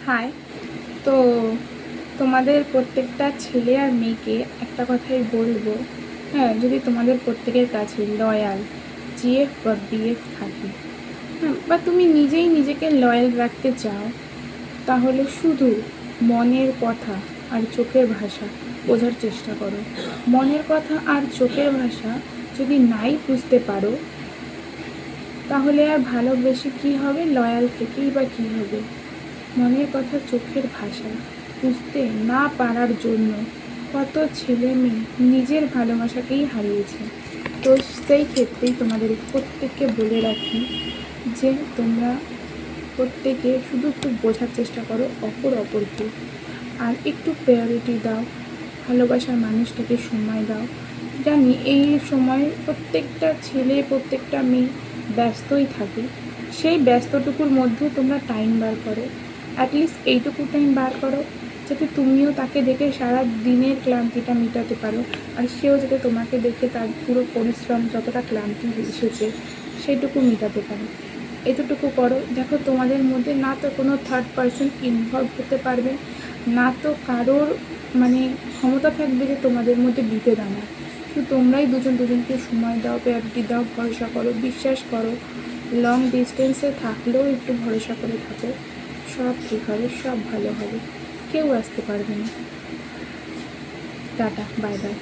High. তো তোমাদের প্রত্যেকটা ছেলে আর মেয়েকে একটা কথাই বলবো, হ্যাঁ, যদি তোমাদের প্রত্যেকের কাছে লয়াল জিএফ বা বিএফ থাকে, হ্যাঁ, বা তুমি নিজেই নিজেকে লয়াল রাখতে চাও, তাহলে শুধু মনের কথা আর চোখের ভাষা বোঝার চেষ্টা করো। মনের কথা আর চোখের ভাষা যদি নাই বুঝতে পারো, তাহলে আর ভালোবেসে কী হবে, লয়াল থেকেই বা কী হবে? মনের কথা চোখের ভাষা বুঝতে না পারার জন্য কত ছেলে মেয়ে নিজের ভালোবাসাকেই হারিয়েছে। তো সেই ক্ষেত্রেই তোমাদের প্রত্যেককে বলে রাখি যে তোমরা প্রত্যেকে শুধু একটু বোঝার চেষ্টা করো অপরকে, আর একটু প্রায়োরিটি দাও, ভালোবাসার মানুষটাকে সময় দাও। জানি এই সময় প্রত্যেকটা ছেলে প্রত্যেকটা মেয়ে ব্যস্তই থাকে, সেই ব্যস্তটুকুর মধ্যে তোমরা টাইম বার করো, অ্যাটলিস্ট এইটুকু টাইম বার করো যাতে তুমিও তাকে দেখে সারা দিনের ক্লান্তিটা মেটাতে পারো, আর সেও যাতে তোমাকে দেখে তার পুরো পরিশ্রম যতটা ক্লান্তি এসেছে সেইটুকু মেটাতে পারে। এতটুকু করো, দেখো তোমাদের মধ্যে না তো কোনো থার্ড পার্সন ইনভলভ হতে পারবে, না তো কারোর ক্ষমতা থাকবে যে তোমাদের মধ্যে বিভেদ আনার। শুধু তোমরাই দুজনকে সময় দাও, প্রায়োরিটি দাও, ভরসা করো, বিশ্বাস করো। লং ডিস্টেন্সে থাকলেও একটু ভরসা করে থাকো, সব ঠিক হবে, সব ভালো হবে, কেউ আসতে পারবে না। Tata, bye bye.